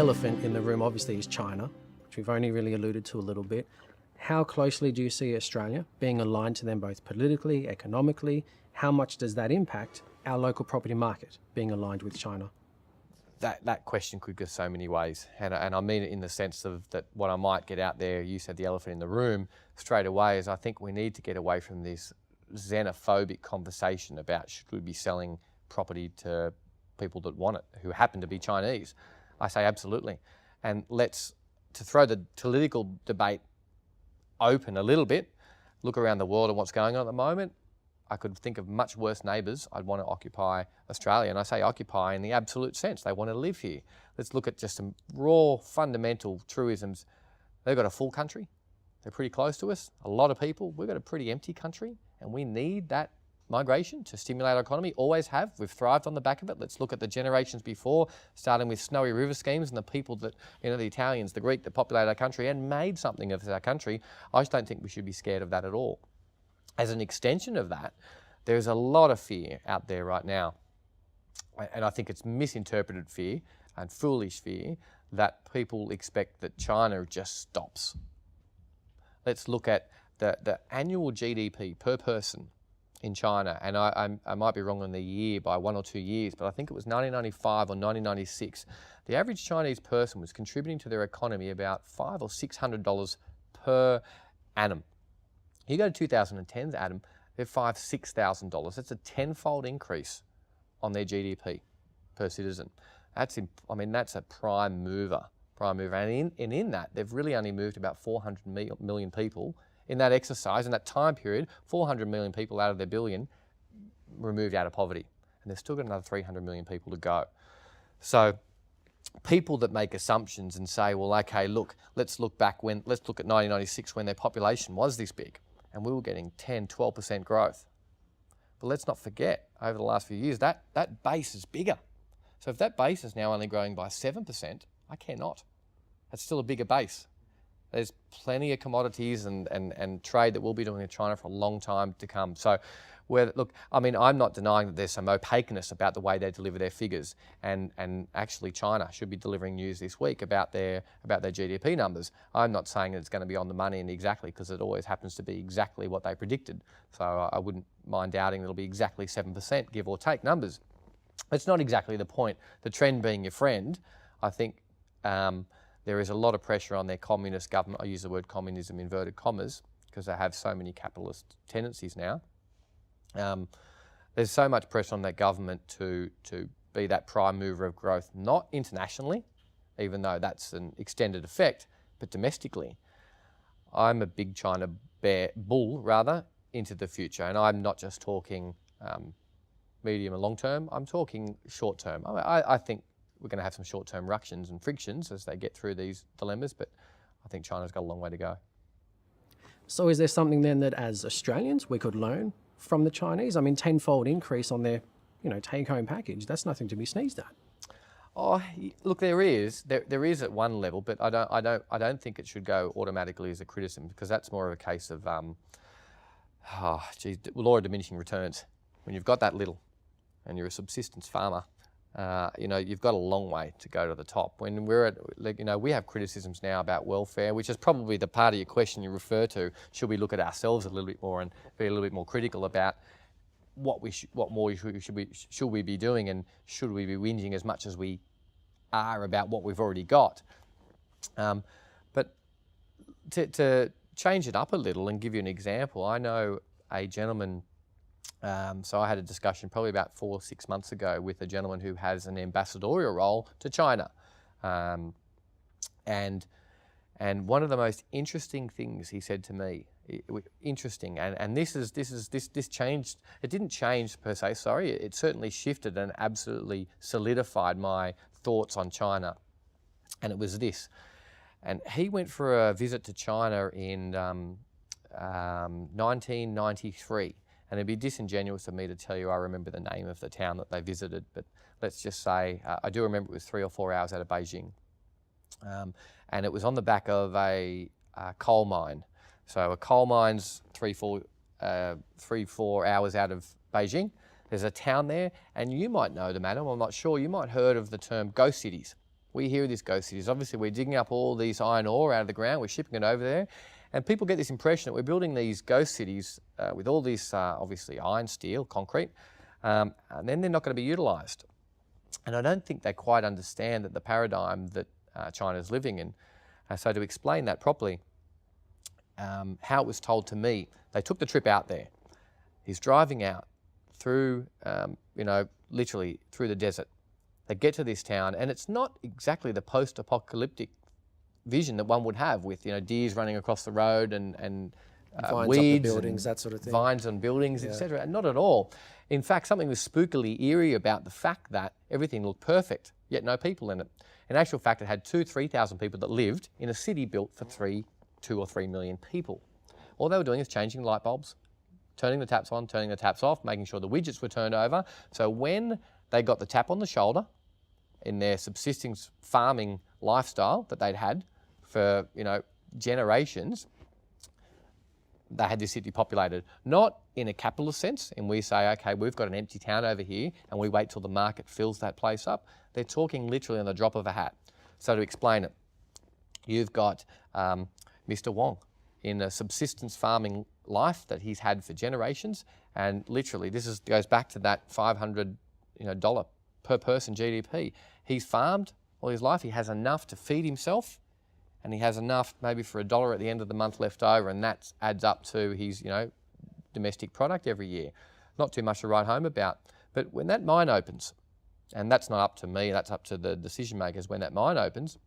elephant in the room obviously is China, which we've only really alluded to a little bit. How closely do you see Australia being aligned to them both politically, economically? How much does that impact our local property market being aligned with China? That question could go so many ways, and I mean it in the sense of that what I might get out there, you said the elephant in the room, straight away is I think we need to get away from this xenophobic conversation about should we be selling property to people that want it, who happen to be Chinese. I say absolutely. And to throw the political debate open a little bit, look around the world and what's going on at the moment, I could think of much worse neighbours I'd want to occupy Australia. And I say occupy in the absolute sense. They want to live here. Let's look at just some raw, fundamental truisms. They've got a full country. They're pretty close to us. A lot of people. We've got a pretty empty country. And we need that migration to stimulate our economy. Always have. We've thrived on the back of it. Let's look at the generations before, starting with snowy river schemes and the people that, the Italians, the Greek, that populated our country and made something of our country. I just don't think we should be scared of that at all. As an extension of that, there's a lot of fear out there right now. And I think it's misinterpreted fear and foolish fear that people expect that China just stops. Let's look at the annual GDP per person in China, and I might be wrong on the year by 1 or 2 years, but I think it was 1995 or 1996. The average Chinese person was contributing to their economy about $500 or $600 per annum. You go to 2010s, Adam, they're $5,000, $6,000. That's a tenfold increase on their GDP per citizen. That's a prime mover. And in that, they've really only moved about 400 million people in that exercise, in that time period. 400 million people out of their billion removed out of poverty. And they've still got another 300 million people to go. So people that make assumptions and say, well, okay, look, let's look at 1996 when their population was this big and we were getting 10, 12% growth. But let's not forget, over the last few years, that base is bigger. So if that base is now only growing by 7%, I care not. That's still a bigger base. There's plenty of commodities and trade that we'll be doing in China for a long time to come. So, I'm not denying that there's some opaqueness about the way they deliver their figures, and actually China should be delivering news this week about their GDP numbers. I'm not saying that it's going to be on the money and exactly, because it always happens to be exactly what they predicted. So I wouldn't mind doubting it'll be exactly 7%, give or take numbers. It's not exactly the point. The trend being your friend, I think. There is a lot of pressure on their communist government. I use the word communism in inverted commas because they have so many capitalist tendencies now. There's so much pressure on that government to be that prime mover of growth, not internationally, even though that's an extended effect, but domestically. I'm a big China bull into the future, and I'm not just talking medium and long term, I'm talking short term. I think we're going to have some short-term ructions and frictions as they get through these dilemmas, but I think China's got a long way to go. So is there something then that as Australians we could learn from the Chinese? I mean, tenfold increase on their, take-home package, that's nothing to be sneezed at. Oh, look, there is at one level, but I don't think it should go automatically as a criticism, because that's more of a case of, law of diminishing returns. When you've got that little and you're a subsistence farmer, you've got a long way to go to the top. When we have criticisms now about welfare, which is probably the part of your question you refer to. Should we look at ourselves a little bit more and be a little bit more critical about what more should we be doing, and should we be whinging as much as we are about what we've already got? But to change it up a little and give you an example, I know a gentleman. So I had a discussion probably about 4 or 6 months ago with a gentleman who has an ambassadorial role to China, and one of the most interesting things he said to me, and this changed. It didn't change per se. Sorry, it certainly shifted and absolutely solidified my thoughts on China, and it was this. And he went for a visit to China in 1993. And it'd be disingenuous of me to tell you I remember the name of the town that they visited, but let's just say I do remember it was 3 or 4 hours out of Beijing. And it was on the back of a coal mine. So a coal mine's 3-4 hours out of Beijing. There's a town there, and you might know them, Adam, I'm not sure. You might have heard of the term ghost cities. We hear these ghost cities. Obviously, we're digging up all these iron ore out of the ground, we're shipping it over there, and people get this impression that we're building these ghost cities with all this, obviously, iron, steel, concrete, and then they're not going to be utilised. And I don't think they quite understand that the paradigm that China's living in. So to explain that properly, how it was told to me, they took the trip out there. He's driving out through, literally through the desert. They get to this town, and it's not exactly the post-apocalyptic vision that one would have with, deers running across the road and Vines weeds, up the buildings, that sort of thing. Vines on buildings, etc. Not at all. In fact, something was spookily eerie about the fact that everything looked perfect, yet no people in it. In actual fact, it had 3,000 people that lived in a city built for 2 or 3 million people. All they were doing is changing light bulbs, turning the taps on, turning the taps off, making sure the widgets were turned over. So when they got the tap on the shoulder in their subsisting farming lifestyle that they'd had for, generations, they had this city populated. Not in a capitalist sense, and we say, okay, we've got an empty town over here, and we wait till the market fills that place up. They're talking literally on the drop of a hat. So to explain it, you've got Mr. Wong in a subsistence farming life that he's had for generations, and literally goes back to that $500 dollar per person GDP. He's farmed all his life. He has enough to feed himself, and he has enough maybe for $1 at the end of the month left over, and that adds up to his domestic product every year. Not too much to write home about. But when that mine opens, and that's not up to me, that's up to the decision makers, when that mine opens,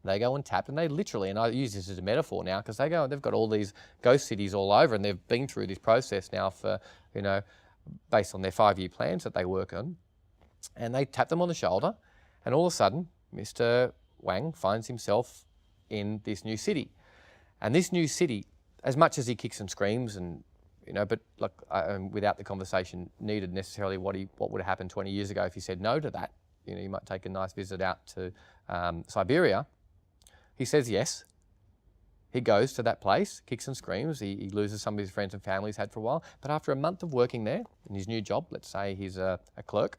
they go and tap, and they literally, and I use this as a metaphor now, because they've got all these ghost cities all over, and they've been through this process now for, based on their 5-year plans that they work on, and they tap them on the shoulder, and all of a sudden, Mr. Wang finds himself in this new city. And this new city, as much as he kicks and screams and, but look, without the conversation needed necessarily what would have happened 20 years ago if he said no to that, you might take a nice visit out to Siberia. He says yes. He goes to that place, kicks and screams. He loses some of his friends and family he's had for a while. But after a month of working there in his new job, let's say he's a clerk,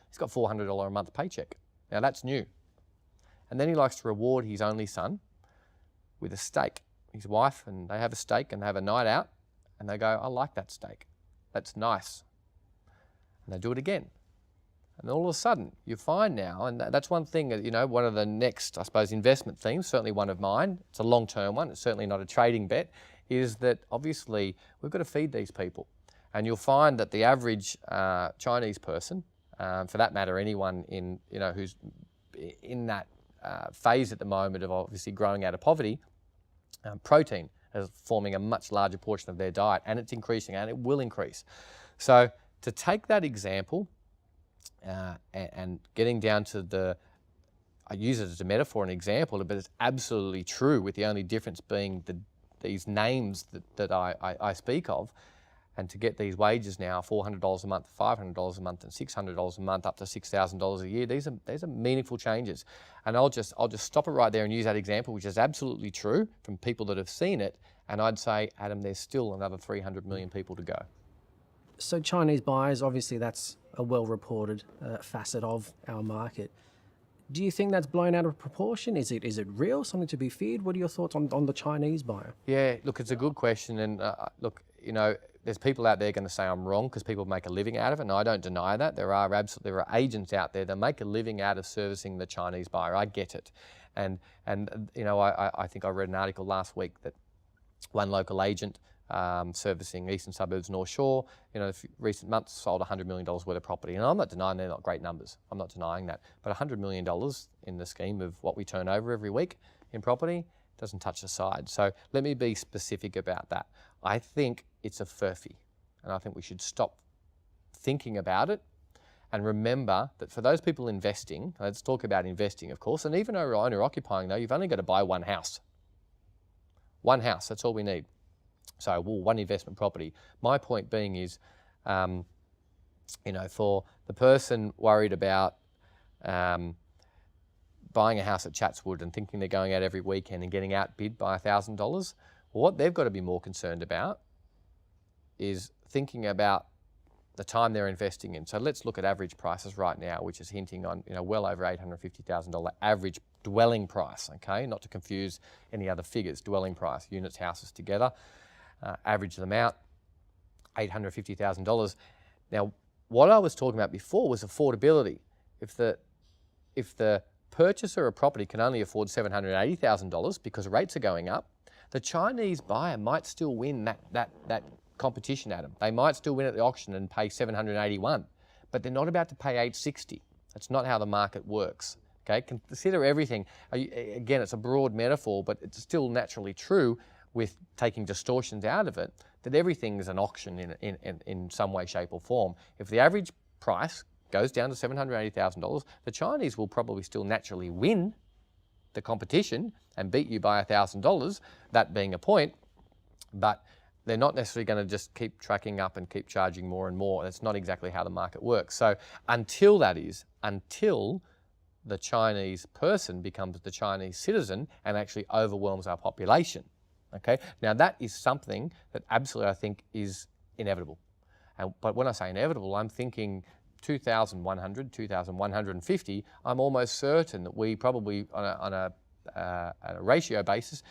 he's got $400 a month paycheck. Now that's new. And then he likes to reward his only son with a steak. His wife, and they have a steak and they have a night out, and they go, I like that steak. That's nice. And they do it again. And all of a sudden, you find now, and that's one thing, one of the next, I suppose, investment themes, certainly one of mine, it's a long-term one, it's certainly not a trading bet, is that obviously we've got to feed these people. And you'll find that the average Chinese person, for that matter, anyone in, who's in that phase at the moment of obviously growing out of poverty, protein is forming a much larger portion of their diet, and it's increasing, and it will increase. So to take that example and getting down to I use it as a metaphor and example, but it's absolutely true, with the only difference being these names that I speak of. And to get these wages now, $400 a month, $500 a month, and $600 a month, up to $6,000 a year, these are meaningful changes. And I'll just stop it right there and use that example, which is absolutely true from people that have seen it. And I'd say, Adam, there's still another 300 million people to go. So Chinese buyers, obviously that's a well-reported facet of our market. Do you think that's blown out of proportion? Is it real, something to be feared? What are your thoughts on the Chinese buyer? Yeah, look, it's a good question. And look, there's people out there going to say I'm wrong because people make a living out of it, and I don't deny that. There are agents out there that make a living out of servicing the Chinese buyer. I get it. And I think I read an article last week that one local agent servicing eastern suburbs, North Shore, recent months sold $100 million worth of property. And I'm not denying they're not great numbers. I'm not denying that. But $100 million in the scheme of what we turn over every week in property doesn't touch the side. So let me be specific about that. I think it's a furphy, and I think we should stop thinking about it and remember that for those people investing, let's talk about investing, of course, and even owner occupying, though, you've only got to buy one house. One house, that's all we need. So, one investment property. My point being is, for the person worried about buying a house at Chatswood and thinking they're going out every weekend and getting outbid by $1,000, what they've got to be more concerned about is thinking about the time they're investing in. So let's look at average prices right now, which is hinting on, well over $850,000 average dwelling price, okay? Not to confuse any other figures, dwelling price, units, houses together, average them out, $850,000. Now, what I was talking about before was affordability. If the purchaser of property can only afford $780,000 because rates are going up, the Chinese buyer might still win that competition at them. They might still win at the auction and pay $781, but they're not about to pay $860. That's not how the market works. Okay, consider everything. Again, it's a broad metaphor, but it's still naturally true with taking distortions out of it, that everything is an auction in some way, shape or form. If the average price goes down to $780,000, the Chinese will probably still naturally win the competition and beat you by $1,000, that being a point, but they're not necessarily going to just keep tracking up and keep charging more and more. That's not exactly how the market works. So until the Chinese person becomes the Chinese citizen and actually overwhelms our population, okay? Now that is something that absolutely I think is inevitable. But when I say inevitable, I'm thinking 2,100, 2,150, I'm almost certain that we probably on a ratio basis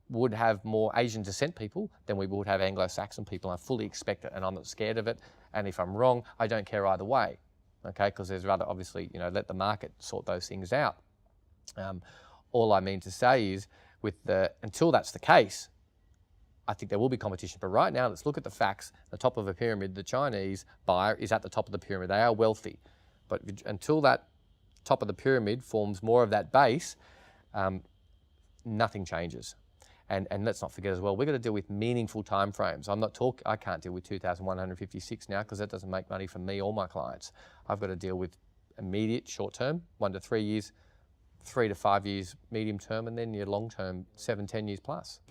would have more Asian descent people than we would have Anglo-Saxon people. I fully expect it and I'm not scared of it. And if I'm wrong, I don't care either way, okay? Because there's rather obviously, let the market sort those things out. All I mean to say is until that's the case, I think there will be competition. But right now, let's look at the facts. The top of a pyramid, the Chinese buyer is at the top of the pyramid. They are wealthy. But until that top of the pyramid forms more of that base, nothing changes. And let's not forget as well, we're going to deal with meaningful timeframes. I can't deal with 2,156 now because that doesn't make money for me or my clients. I've got to deal with immediate short term, 1 to 3 years, 3 to 5 years medium term, and then your long term, 7, 10 years plus.